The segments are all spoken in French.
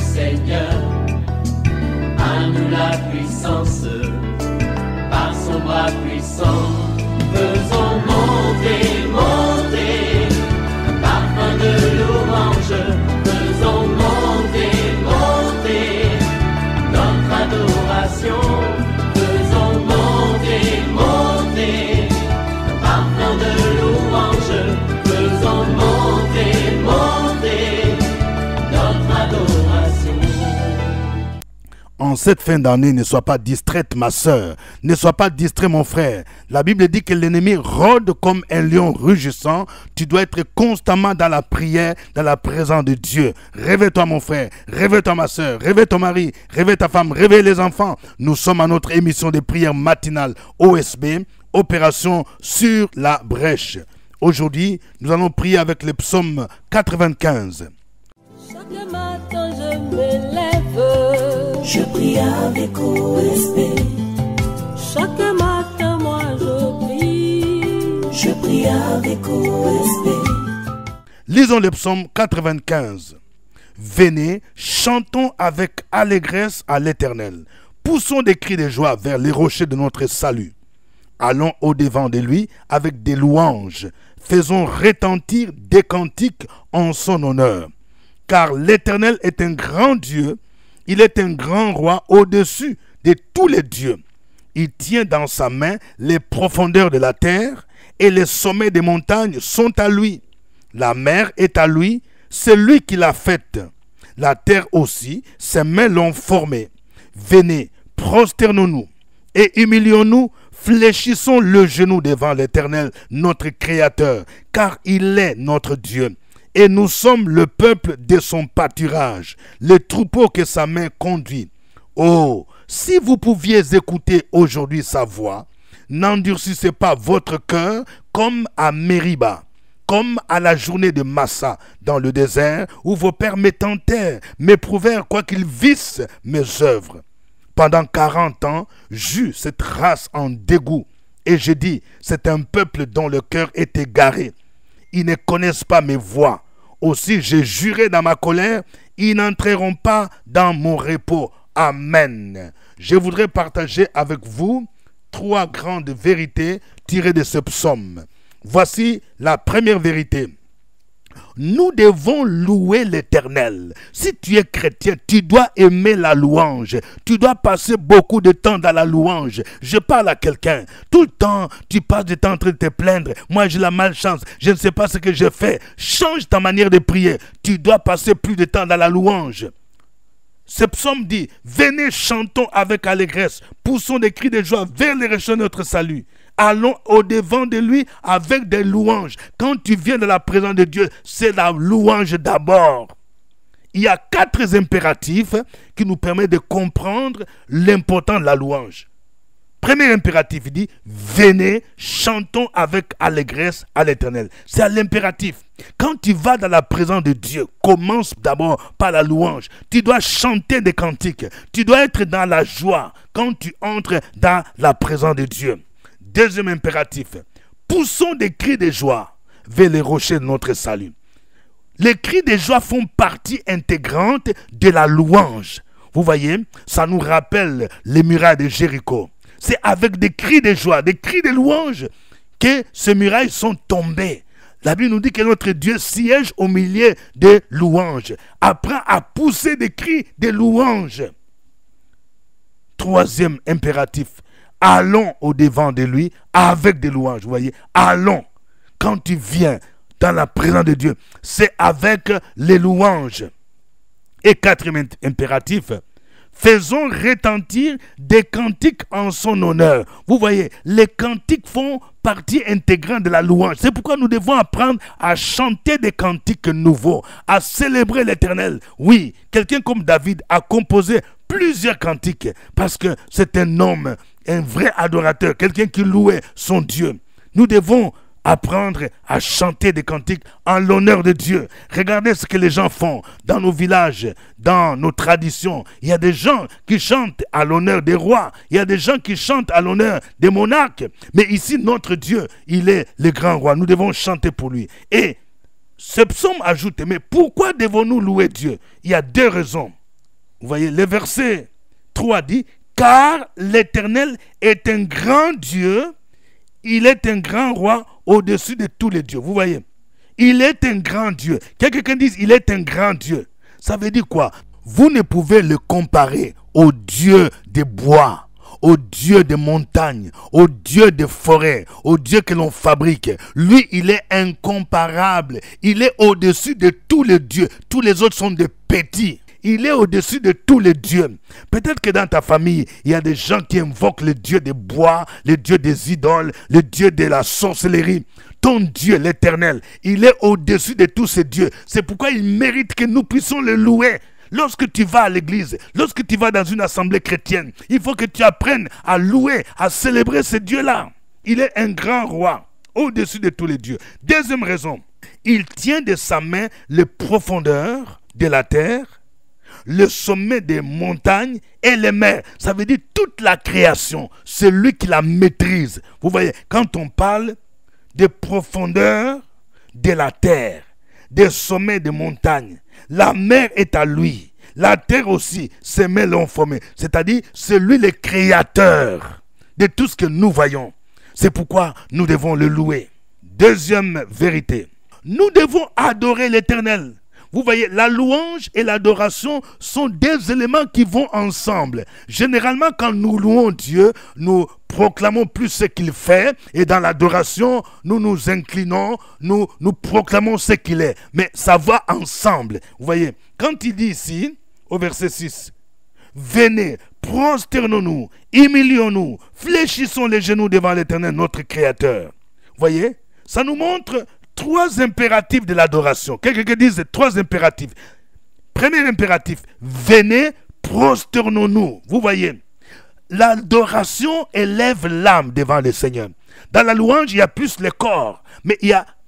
Seigneur. À nous la puissance, par son bras puissant, faisons monter, monter, un parfum de louange, faisons monter, monter, notre adoration, faisons monter, monter, un parfum de louange, faisons monter, monter, notre adoration. En cette fin d'année, ne sois pas distraite, ma soeur. Ne sois pas distrait, mon frère. La Bible dit que l'ennemi rôde comme un lion rugissant. Tu dois être constamment dans la prière, dans la présence de Dieu. Réveille-toi, mon frère. Réveille-toi, ma soeur. Réveille ton mari. Réveille ta femme. Réveille les enfants. Nous sommes à notre émission de prière matinale OSB, Opération sur la brèche. Aujourd'hui, nous allons prier avec le psaume 95. Chaque matin je me lève, je prie avec OSB. chaque matin moi Je prie avec OSB. Lisons le psaume 95. Venez, chantons avec allégresse à l'Éternel. Poussons des cris de joie vers les rochers de notre salut. Allons au-devant de lui avec des louanges. Faisons retentir des cantiques en son honneur. Car l'Éternel est un grand Dieu, il est un grand roi au-dessus de tous les dieux. Il tient dans sa main les profondeurs de la terre et les sommets des montagnes sont à lui. La mer est à lui, c'est lui qui l'a faite. La terre aussi, ses mains l'ont formée. Venez, prosternons-nous et humilions-nous, fléchissons le genou devant l'Éternel, notre Créateur, car il est notre Dieu. Et nous sommes le peuple de son pâturage, le troupeau que sa main conduit. Oh, si vous pouviez écouter aujourd'hui sa voix, n'endurcissez pas votre cœur comme à Mériba, comme à la journée de Massa dans le désert, où vos pères me tentèrent, m'éprouvèrent, quoiqu'ils vissent mes œuvres. Pendant 40 ans, j'eus cette race en dégoût, et je dis, c'est un peuple dont le cœur est égaré. Ils ne connaissent pas mes voies. Aussi j'ai juré dans ma colère, ils n'entreront pas dans mon repos. Amen. Je voudrais partager avec vous 3 grandes vérités tirées de ce psaume. Voici la première vérité. Nous devons louer l'Éternel. Si tu es chrétien, tu dois aimer la louange. Tu dois passer beaucoup de temps dans la louange. Je parle à quelqu'un. Tout le temps, tu passes du temps en train de te plaindre. Moi, j'ai la malchance. Je ne sais pas ce que je fais. Change ta manière de prier. Tu dois passer plus de temps dans la louange. Ce psaume dit, venez, chantons avec allégresse. Poussons des cris de joie vers les rochers de notre salut. Allons au-devant de lui avec des louanges. Quand tu viens de la présence de Dieu, c'est la louange d'abord. Il y a 4 impératifs qui nous permettent de comprendre l'importance de la louange. Premier impératif, il dit, venez, chantons avec allégresse à l'Éternel. C'est l'impératif. Quand tu vas dans la présence de Dieu, commence d'abord par la louange. Tu dois chanter des cantiques. Tu dois être dans la joie quand tu entres dans la présence de Dieu. Deuxième impératif, poussons des cris de joie vers les rochers de notre salut. Les cris de joie font partie intégrante de la louange. Vous voyez, ça nous rappelle les murailles de Jéricho. C'est avec des cris de joie, des cris de louange que ces murailles sont tombées. La Bible nous dit que notre Dieu siège au milieu des louanges. Apprends à pousser des cris de louange. Troisième impératif, allons au-devant de lui avec des louanges. Vous voyez, allons. Quand tu viens dans la présence de Dieu, c'est avec les louanges. Et quatrième impératif, faisons retentir des cantiques en son honneur. Vous voyez, les cantiques font partie intégrante de la louange. C'est pourquoi nous devons apprendre à chanter des cantiques nouveaux, à célébrer l'Éternel. Oui, quelqu'un comme David a composé plusieurs cantiques parce que c'est un homme, un vrai adorateur, quelqu'un qui louait son Dieu. Nous devons apprendre à chanter des cantiques en l'honneur de Dieu. Regardez ce que les gens font dans nos villages, dans nos traditions. Il y a des gens qui chantent à l'honneur des rois. Il y a des gens qui chantent à l'honneur des monarques. Mais ici, notre Dieu, il est le grand roi. Nous devons chanter pour lui. Et ce psaume ajoute, mais pourquoi devons-nous louer Dieu? Il y a 2 raisons. Vous voyez, le verset 3 dit, car l'Éternel est un grand Dieu, il est un grand roi au-dessus de tous les dieux. Vous voyez, il est un grand Dieu. Quelqu'un dit, il est un grand Dieu. Ça veut dire quoi? Vous ne pouvez le comparer au Dieu des bois, au Dieu des montagnes, au Dieu des forêts, au Dieu que l'on fabrique. Lui, il est incomparable. Il est au-dessus de tous les dieux. Tous les autres sont des petits. Il est au-dessus de tous les dieux. Peut-être que dans ta famille, il y a des gens qui invoquent le Dieu des bois, le Dieu des idoles, le Dieu de la sorcellerie. Ton Dieu, l'Éternel, il est au-dessus de tous ces dieux. C'est pourquoi il mérite que nous puissions le louer. Lorsque tu vas à l'église, lorsque tu vas dans une assemblée chrétienne, il faut que tu apprennes à louer, à célébrer ce Dieu-là. Il est un grand roi, au-dessus de tous les dieux. Deuxième raison, il tient de sa main les profondeurs de la terre, le sommet des montagnes et les mers. Ça veut dire toute la création, c'est lui qui la maîtrise. Vous voyez, quand on parle des profondeurs de la terre, des sommets des montagnes, la mer est à lui. La terre aussi, ses mains l'ont formée. C'est-à-dire, c'est lui le créateur de tout ce que nous voyons. C'est pourquoi nous devons le louer. Deuxième vérité, nous devons adorer l'Éternel. Vous voyez, la louange et l'adoration sont des éléments qui vont ensemble. Généralement, quand nous louons Dieu, nous proclamons plus ce qu'il fait. Et dans l'adoration, nous nous inclinons, nous proclamons ce qu'il est. Mais ça va ensemble. Vous voyez, quand il dit ici, au verset 6, « Venez, prosternons-nous, humilions-nous, fléchissons les genoux devant l'Éternel, notre Créateur. » Vous voyez, ça nous montre trois impératifs de l'adoration. Quelqu'un dit trois impératifs. Premier impératif, venez, prosternons-nous. Vous voyez, l'adoration élève l'âme devant le Seigneur. Dans la louange, il y a plus le corps. Mais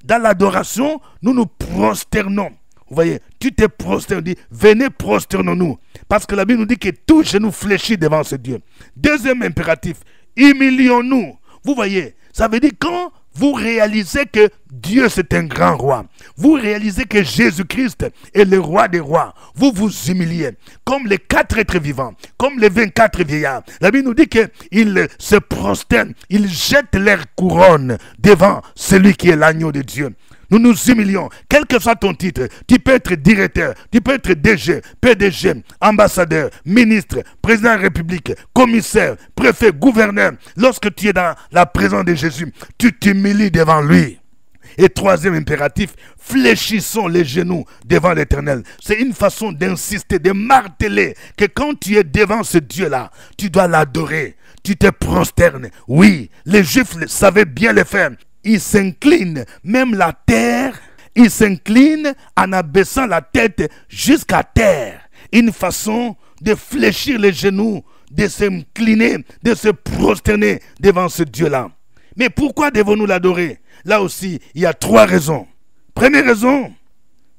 dans l'adoration, nous nous prosternons. Vous voyez, tu te prosternes, dis, venez, prosternons-nous. Parce que la Bible nous dit que tout genou fléchit devant ce Dieu. Deuxième impératif, humilions-nous. Vous voyez, ça veut dire quand vous réalisez que Dieu c'est un grand roi. Vous réalisez que Jésus-Christ est le roi des rois. Vous vous humiliez. Comme les 4 êtres vivants. Comme les 24 vieillards. La Bible nous dit qu'ils se prosternent. Ils jettent leur couronne devant celui qui est l'agneau de Dieu. Nous nous humilions. Quel que soit ton titre, tu peux être directeur, tu peux être DG, PDG, ambassadeur, ministre, président de la République, commissaire, préfet, gouverneur. Lorsque tu es dans la présence de Jésus, tu t'humilies devant lui. Et troisième impératif, fléchissons les genoux devant l'Éternel. C'est une façon d'insister, de marteler que quand tu es devant ce Dieu-là, tu dois l'adorer. Tu te prosternes. Oui, les Juifs savaient bien le faire. Ils s'inclinent, même la terre, ils s'inclinent en abaissant la tête jusqu'à terre. Une façon de fléchir les genoux, de s'incliner, de se prosterner devant ce Dieu-là. Mais pourquoi devons-nous l'adorer? Là aussi, il y a 3 raisons. Première raison,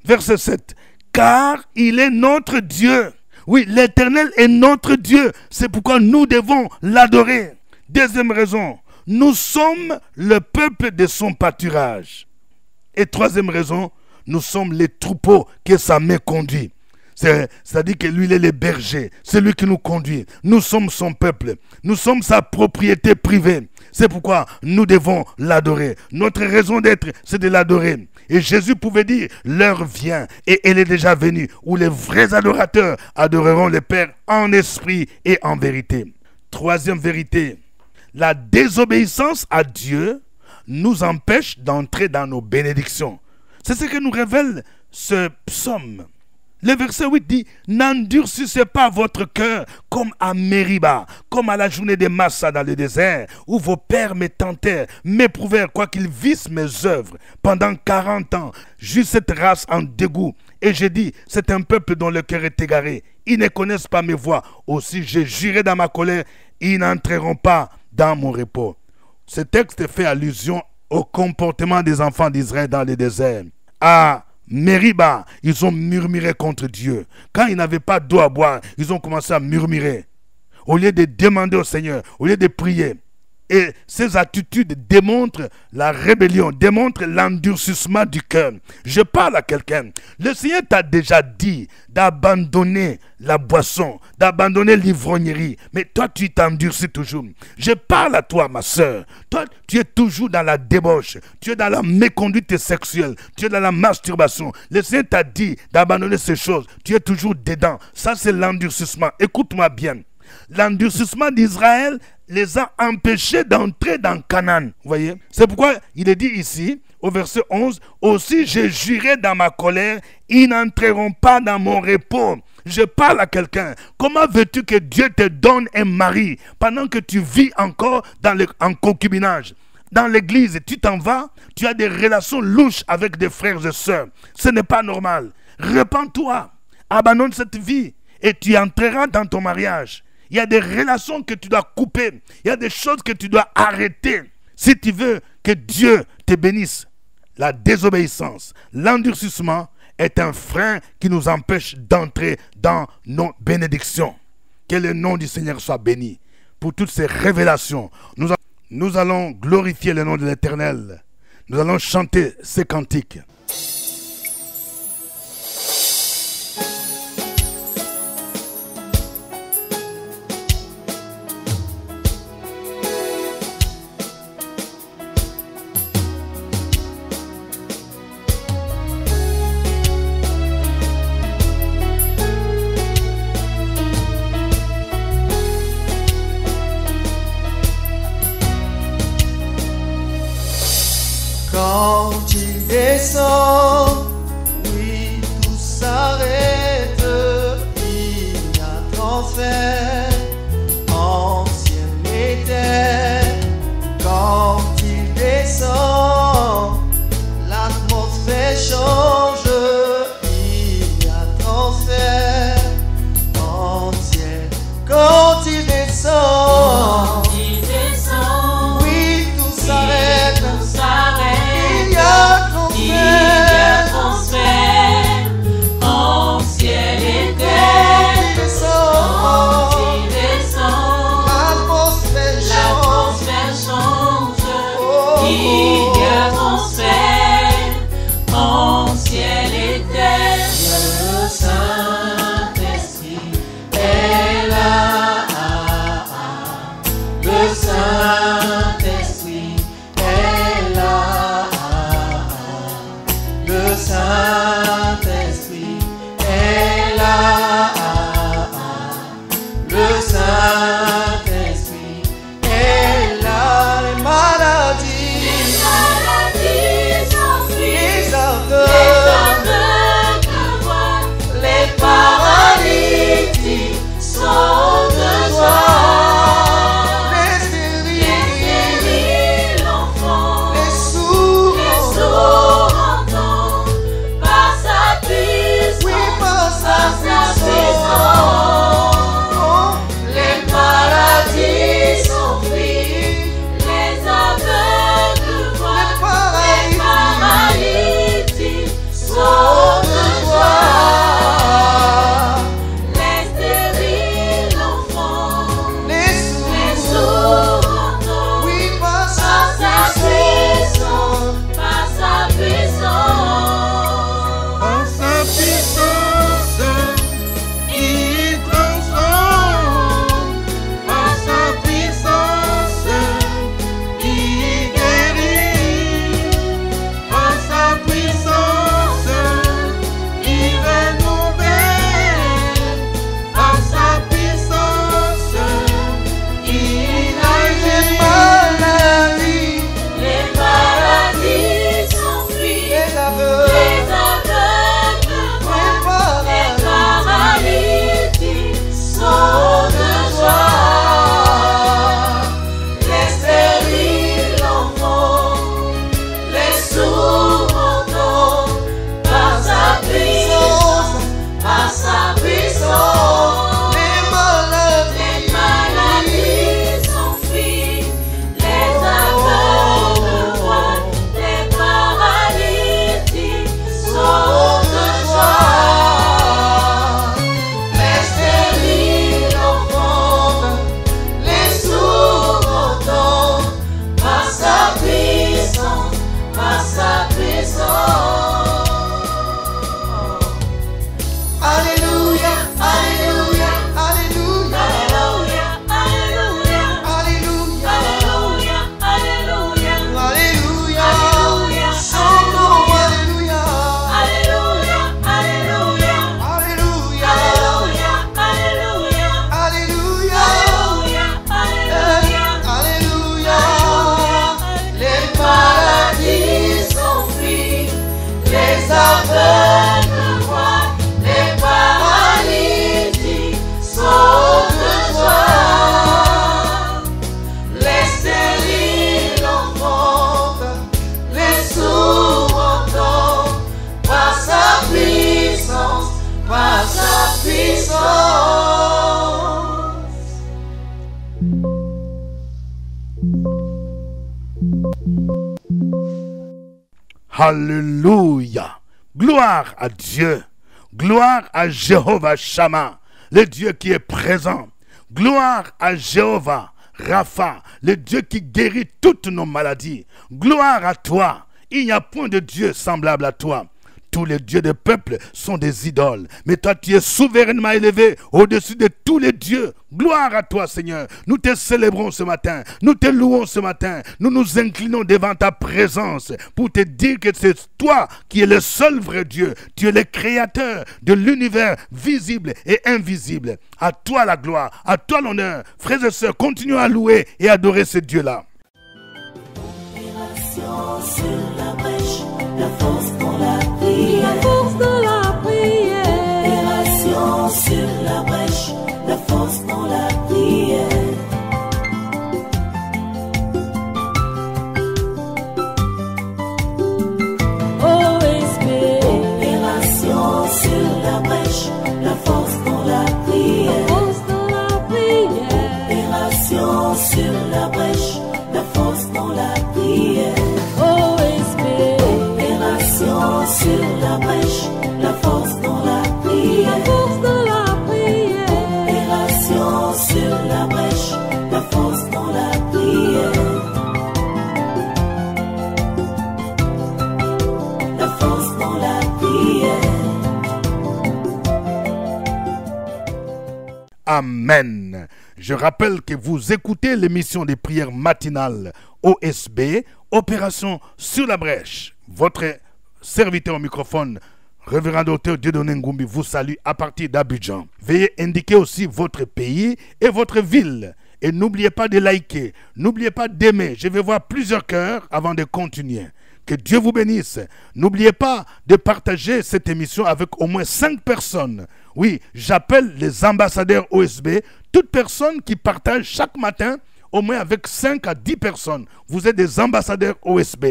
verset 7. Car il est notre Dieu. Oui, l'Éternel est notre Dieu. C'est pourquoi nous devons l'adorer. Deuxième raison, nous sommes le peuple de son pâturage. Et troisième raison, nous sommes les troupeaux que sa main conduit. C'est-à-dire que lui, il est le berger. C'est lui qui nous conduit. Nous sommes son peuple. Nous sommes sa propriété privée. C'est pourquoi nous devons l'adorer. Notre raison d'être, c'est de l'adorer. Et Jésus pouvait dire, l'heure vient, et elle est déjà venue, où les vrais adorateurs adoreront le Père en esprit et en vérité. Troisième vérité, la désobéissance à Dieu nous empêche d'entrer dans nos bénédictions. C'est ce que nous révèle ce psaume. Le verset 8 dit, n'endurcissez pas votre cœur comme à Mériba, comme à la journée de Massa dans le désert, où vos pères me tentèrent, m'éprouvèrent, quoiqu'ils vissent mes œuvres. Pendant 40 ans, j'eus cette race en dégoût. Et j'ai dit, c'est un peuple dont le cœur est égaré. Ils ne connaissent pas mes voies. Aussi, j'ai juré dans ma colère, ils n'entreront pas dans mon repos. Ce texte fait allusion au comportement des enfants d'Israël dans le désert. À Mériba, ils ont murmuré contre Dieu. Quand ils n'avaient pas d'eau à boire, ils ont commencé à murmurer. Au lieu de demander au Seigneur, au lieu de prier. Et ces attitudes démontrent la rébellion, démontrent l'endurcissement du cœur. Je parle à quelqu'un. Le Seigneur t'a déjà dit d'abandonner la boisson, d'abandonner l'ivrognerie. Mais toi, tu t'endurcis toujours. Je parle à toi, ma soeur. Toi, tu es toujours dans la débauche. Tu es dans la méconduite sexuelle. Tu es dans la masturbation. Le Seigneur t'a dit d'abandonner ces choses. Tu es toujours dedans. Ça, c'est l'endurcissement. Écoute-moi bien. L'endurcissement d'Israël les a empêchés d'entrer dans Canaan. Vous voyez? C'est pourquoi il est dit ici, au verset 11, « Aussi j'ai juré dans ma colère, ils n'entreront pas dans mon repos. » Je parle à quelqu'un. Comment veux-tu que Dieu te donne un mari pendant que tu vis encore en concubinage? Dans l'église, tu t'en vas, tu as des relations louches avec des frères et sœurs. Ce n'est pas normal. Répands-toi, abandonne cette vie et tu entreras dans ton mariage. Il y a des relations que tu dois couper. Il y a des choses que tu dois arrêter. Si tu veux que Dieu te bénisse, la désobéissance, l'endurcissement est un frein qui nous empêche d'entrer dans nos bénédictions. Que le nom du Seigneur soit béni. Pour toutes ces révélations, nous allons glorifier le nom de l'Éternel. Nous allons chanter ces cantiques. Quand il descend, oui, tout s'arrête. Il y a transfert, ancien éternel. Quand il descend, l'atmosphère change. Il y a transfert, ancien. Quand il descend, oui, tout s'arrête. Il y a transfert en ciel et terre. Quand il descend, l'atmosphère change. Il y a transfert en ciel et terre. Le Saint-Esprit est là. Le Saint-Esprit est là. Le Saint-Esprit est là. Le Saint-Esprit est là. Les maladies s'enfuient. Les aveugles voient. Les paralytiques sont de joie. Les stériles, l'enfant. Les sourds entendent. Alléluia. Gloire à Dieu. Gloire à Jéhovah Shammah, le Dieu qui est présent. Gloire à Jéhovah Rapha, le Dieu qui guérit toutes nos maladies. Gloire à toi. Il n'y a point de Dieu semblable à toi. Tous les dieux des peuples sont des idoles. Mais toi, tu es souverainement élevé au-dessus de tous les dieux. Gloire à toi, Seigneur. Nous te célébrons ce matin. Nous te louons ce matin. Nous nous inclinons devant ta présence pour te dire que c'est toi qui es le seul vrai Dieu. Tu es le créateur de l'univers visible et invisible. À toi la gloire, à toi l'honneur. Frères et sœurs, continuons à louer et adorer ce Dieu-là. Sur la brèche, la force dans la prière. La force de la prière. Opération sur la brèche, la force dans la prière. OSB. Opération sur la brèche, la force dans la prière. La force de la prière. Opération sur la brèche, la force dans la prière. OSB. Opération sur la brèche, la force dans la prière. La force de la prière. Opération sur la brèche, la force dans la prière. La force dans la prière. Amen. Je rappelle que vous écoutez l'émission des prières matinales OSB, Opération sur la brèche. Votre serviteur au microphone, Révérend Docteur Dieudonné Ngoumbi, vous salue à partir d'Abidjan. Veuillez indiquer aussi votre pays et votre ville. Et n'oubliez pas de liker, n'oubliez pas d'aimer. Je vais voir plusieurs cœurs avant de continuer. Que Dieu vous bénisse. N'oubliez pas de partager cette émission avec au moins 5 personnes. Oui, j'appelle les ambassadeurs OSB, toute personne qui partage chaque matin au moins avec 5 à 10 personnes. Vous êtes des ambassadeurs OSB.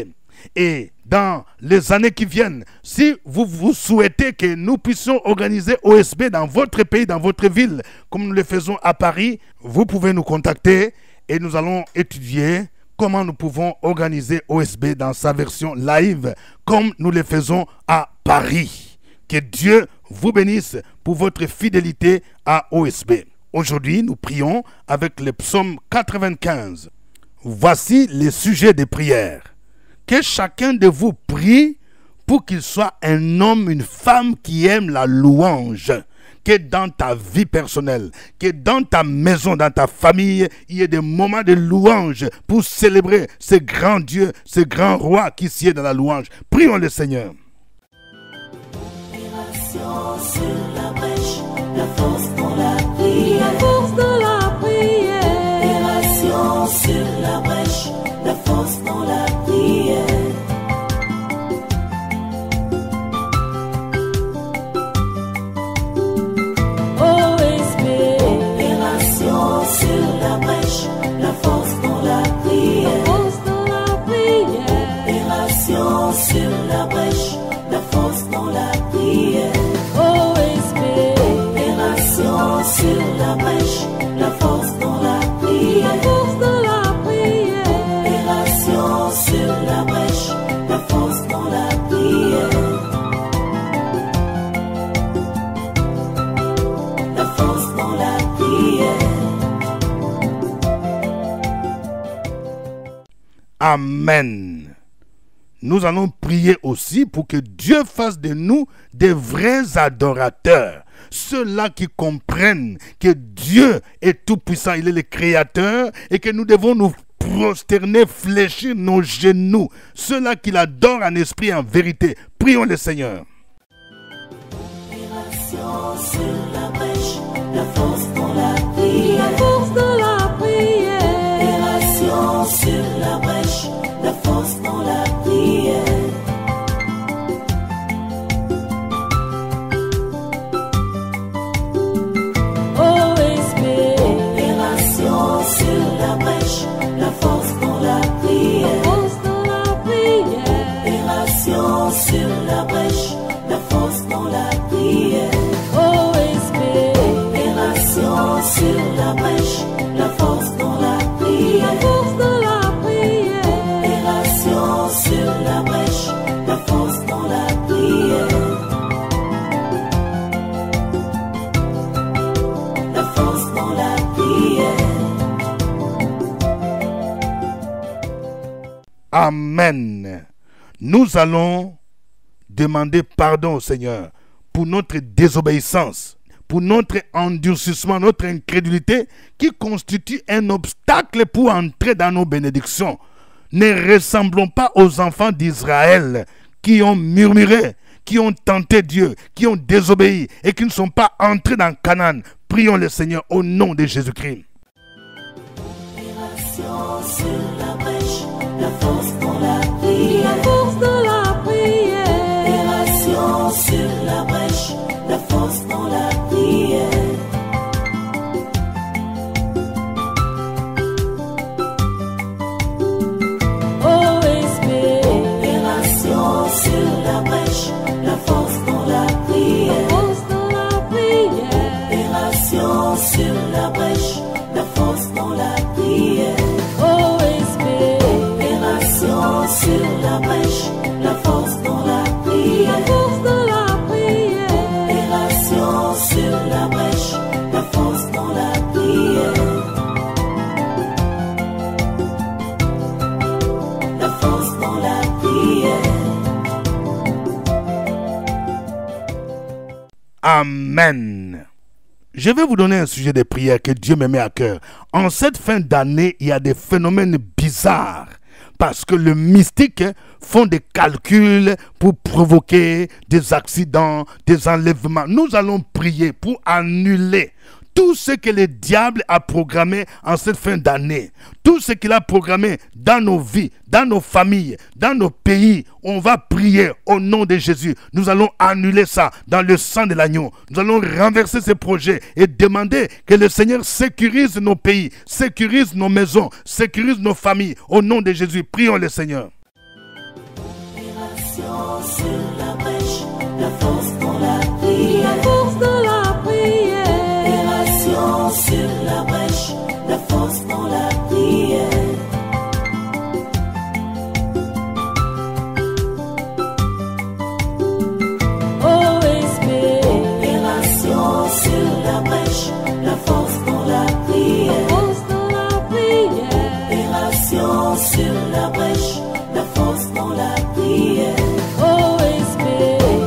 Et dans les années qui viennent, si vous souhaitez que nous puissions organiser OSB dans votre pays, dans votre ville, comme nous le faisons à Paris, vous pouvez nous contacter et nous allons étudier comment nous pouvons organiser OSB dans sa version live, comme nous le faisons à Paris. Que Dieu vous bénisse pour votre fidélité à OSB. Aujourd'hui, nous prions avec le psaume 95. Voici les sujets des prières. Que chacun de vous prie pour qu'il soit un homme, une femme qui aime la louange. Que dans ta vie personnelle, que dans ta maison, dans ta famille, il y ait des moments de louange pour célébrer ce grand Dieu, ce grand roi qui sied dans la louange. Prions le Seigneur. Opération sur la brèche, la force dans la prière. La force de la prière. Opération sur la brèche, la force dans la prière. OSB. Opération sur la brèche, la force dans la prière. La force de la prière. Opération sur la brèche, la force dans la prière. OSB. Opération sur la brèche, la force dans la prière. La force de la prière. Opération sur la brèche, la force dans la prière. La force dans la prière. Amen. Nous allons prier aussi pour que Dieu fasse de nous des vrais adorateurs. Ceux-là qui comprennent que Dieu est tout-puissant, il est le créateur et que nous devons nous prosterner, fléchir nos genoux. Ceux-là qui l'adorent en esprit et en vérité. Prions le Seigneur. Opération sur la brèche, la force dans la prière. La force de la prière. Opération sur la brèche, la force dans la prière. OSB. Opération sur la brèche, la force dans la prière. La force de la prière. Opération sur la brèche, la force dans la prière. OSB. Opération sur la brèche, la force dans la prière. La force de la prière. Opération sur la brèche, la Amen. Nous allons demander pardon au Seigneur pour notre désobéissance, pour notre endurcissement, notre incrédulité qui constitue un obstacle pour entrer dans nos bénédictions. Ne ressemblons pas aux enfants d'Israël qui ont murmuré, qui ont tenté Dieu, qui ont désobéi et qui ne sont pas entrés dans Canaan. Prions le Seigneur au nom de Jésus-Christ. Opération sur la brèche, la force dans la prière. La force de la prière. Opération sur la brèche, la force dans la prière. OSP. Opération sur la brèche, la force dans la La prière. force de la prière. Opération sur la brèche, la force dans la prière. OSP. Opération sur la brèche, la force dans la La prière. force de la prière. Opération sur la brèche, la force dans la prière. La force dans la prière. Amen. Je vais vous donner un sujet de prière que Dieu me met à cœur. En cette fin d'année, il y a des phénomènes bizarres. Parce que les mystiques font des calculs pour provoquer des accidents, des enlèvements. Nous allons prier pour annuler tout ce que le diable a programmé en cette fin d'année. Tout ce qu'il a programmé dans nos vies, dans nos familles, dans nos pays. On va prier au nom de Jésus. Nous allons annuler ça dans le sang de l'agneau. Nous allons renverser ces projets et demander que le Seigneur sécurise nos pays, sécurise nos maisons, sécurise nos familles. Au nom de Jésus, prions le Seigneur. Opération sur la brèche, la force dans la prière. La force de la prière. Opération sur la brèche, la force dans la prière. OSP. Opération sur la brèche, la force dans la La prière. force de la prière. Opération sur la brèche, la force dans la prière. OSP.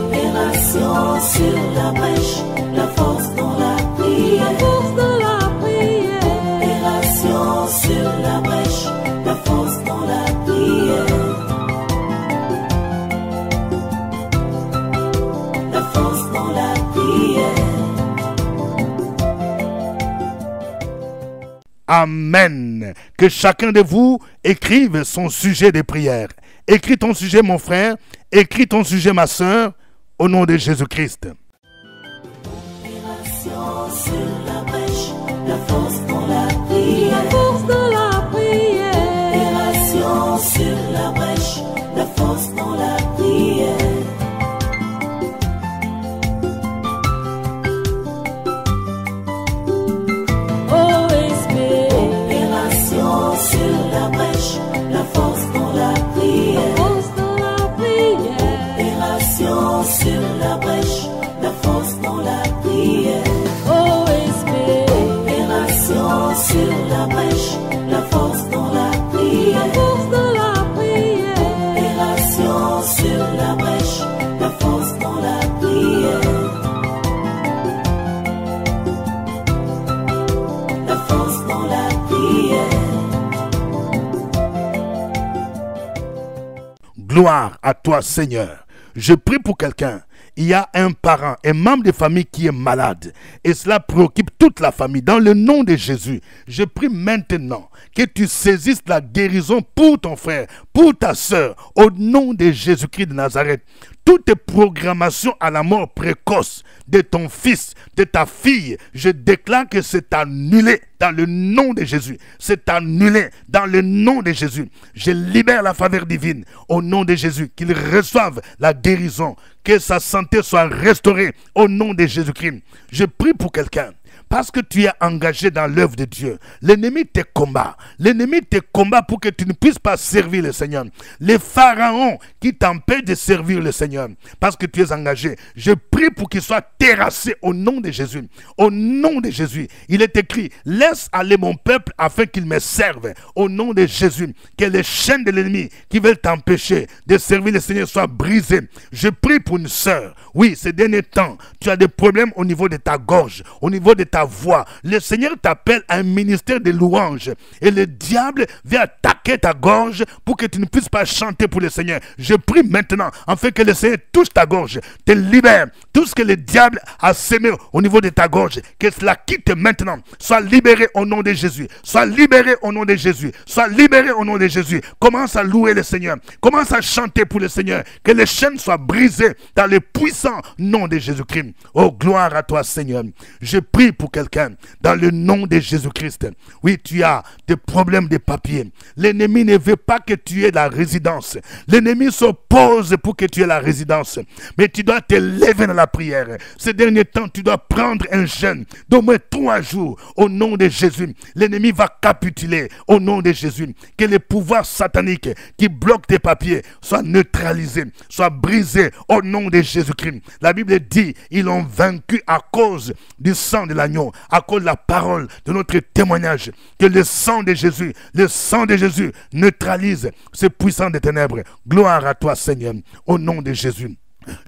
Opération sur la brèche, la force dans la La prière. force de la prière. Opération sur la brèche, la force dans la prière. La force dans la prière. Amen. Que chacun de vous écrive son sujet de prière. Écris ton sujet, mon frère. Écris ton sujet, ma soeur. Au nom de Jésus-Christ. Opération sur la brèche, la force dans la La prière. force de la prière. Opération sur la brèche, la force dans la prière. OSP. Opération sur la brèche, la force dans la La prière. force de la prière. Opération sur la brèche, la force dans la prière. OSP. Opération sur la brèche, la force dans la La prière. force de la prière. Opération sur la brèche, la force dans la prière. La force dans la prière. Gloire à toi, Seigneur. Je prie pour quelqu'un. Il y a un parent, un membre de famille qui est malade. Et cela préoccupe toute la famille. Dans le nom de Jésus, je prie maintenant que tu saisisses la guérison pour ton frère, pour ta soeur. Au nom de Jésus-Christ de Nazareth. Toute programmation à la mort précoce de ton fils, de ta fille, je déclare que c'est annulé dans le nom de Jésus. C'est annulé dans le nom de Jésus. Je libère la faveur divine au nom de Jésus, qu'il reçoive la guérison, que sa santé soit restaurée au nom de Jésus-Christ. Je prie pour quelqu'un. parce que tu es engagé dans l'œuvre de Dieu, l'ennemi te combat. L'ennemi te combat pour que tu ne puisses pas servir le Seigneur. Les pharaons qui t'empêchent de servir le Seigneur, parce que tu es engagé, je prie pour qu'ils soient terrassés au nom de Jésus. Au nom de Jésus, il est écrit, laisse aller mon peuple afin qu'il me serve. Au nom de Jésus, que les chaînes de l'ennemi qui veulent t'empêcher de servir le Seigneur soient brisées. Je prie pour une sœur. Oui, ces derniers temps, tu as des problèmes au niveau de ta gorge, au niveau de ta voix. Le Seigneur t'appelle à un ministère de louange et le diable vient attaquer ta gorge pour que tu ne puisses pas chanter pour le Seigneur. Je prie maintenant afin que le Seigneur touche ta gorge, te libère. Tout ce que le diable a sémé au niveau de ta gorge, que cela quitte maintenant. Sois libéré au nom de Jésus. Sois libéré au nom de Jésus. Sois libéré au nom de Jésus. Commence à louer le Seigneur. Commence à chanter pour le Seigneur. Que les chaînes soient brisées dans le puissant nom de Jésus-Christ. Oh, gloire à toi, Seigneur. Je prie pour quelqu'un dans le nom de Jésus-Christ. Oui, tu as des problèmes de papier. L'ennemi ne veut pas que tu aies la résidence. L'ennemi s'oppose pour que tu aies la résidence. Mais tu dois te lever dans la prière. Ces derniers temps, tu dois prendre un jeûne d'au moins 3 jours au nom de Jésus. L'ennemi va capituler au nom de Jésus. Que les pouvoirs sataniques qui bloquent tes papiers soient neutralisés, soient brisés au nom de Jésus-Christ. La Bible dit, ils l'ont vaincu à cause du sang de l'agneau, à cause de la parole de notre témoignage. Que le sang de Jésus neutralise ce puissant des ténèbres. Gloire à toi, Seigneur, au nom de Jésus.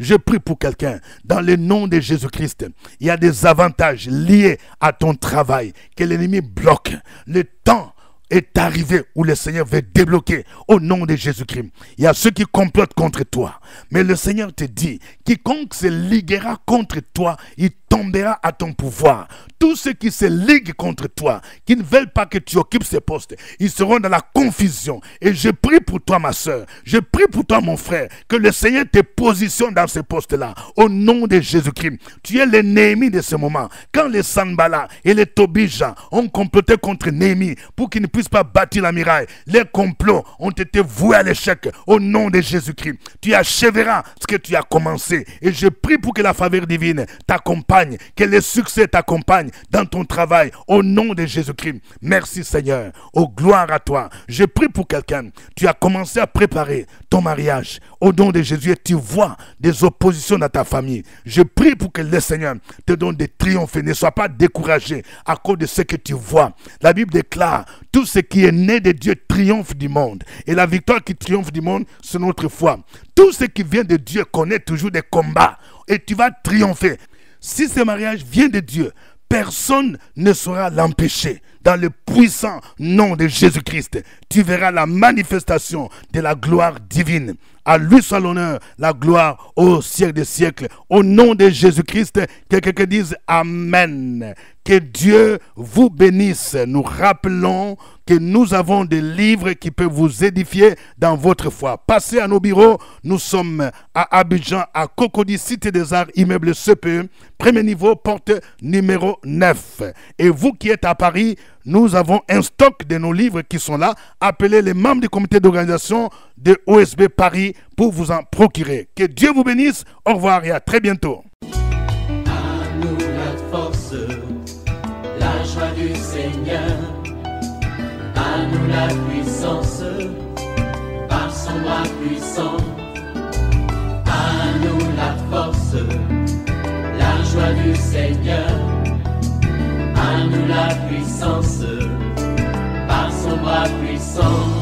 Je prie pour quelqu'un, dans le nom de Jésus-Christ, il y a des avantages liés à ton travail que l'ennemi bloque. Le temps est arrivé où le Seigneur veut débloquer au nom de Jésus-Christ. Il y a ceux qui complotent contre toi, mais le Seigneur te dit, quiconque se liguera contre toi, il tombera à ton pouvoir. Tous ceux qui se liguent contre toi, qui ne veulent pas que tu occupes ces postes, ils seront dans la confusion. Et je prie pour toi, ma soeur, je prie pour toi, mon frère, que le Seigneur te positionne dans ces postes-là, au nom de Jésus-Christ. Tu es le Néhémie de ce moment. Quand les Sanballat et les Tobija ont comploté contre Néhémie pour qu'il ne puisse pas bâtir la muraille, les complots ont été voués à l'échec, au nom de Jésus-Christ. Tu achèveras ce que tu as commencé. Et je prie pour que la faveur divine t'accompagne, que le succès t'accompagne dans ton travail, au nom de Jésus-Christ. Merci, Seigneur. Oh, gloire à toi. Je prie pour quelqu'un. Tu as commencé à préparer ton mariage au nom de Jésus et tu vois des oppositions dans ta famille. Je prie pour que le Seigneur te donne des triomphes. Ne sois pas découragé à cause de ce que tu vois. La Bible déclare, tout ce qui est né de Dieu triomphe du monde. Et la victoire qui triomphe du monde, c'est notre foi. Tout ce qui vient de Dieu connaît toujours des combats. Et tu vas triompher. Si ce mariage vient de Dieu, personne ne saura l'empêcher. Dans le puissant nom de Jésus-Christ, tu verras la manifestation de la gloire divine. À lui soit l'honneur, la gloire au siècle des siècles. Au nom de Jésus-Christ, que quelqu'un dise Amen. Que Dieu vous bénisse. Nous rappelons que nous avons des livres qui peuvent vous édifier dans votre foi. Passez à nos bureaux. Nous sommes à Abidjan, à Cocody, Cité des Arts, immeuble CPE, premier niveau, porte numéro 9. Et vous qui êtes à Paris, nous avons un stock de nos livres qui sont là. Appelez les membres du comité d'organisation de OSB Paris pour vous en procurer. Que Dieu vous bénisse. Au revoir et à très bientôt. À nous la force, la joie du Seigneur. À nous la puissance, par son bras puissant. À nous la force, la joie du Seigneur. À nous la puissance, par son bras puissant.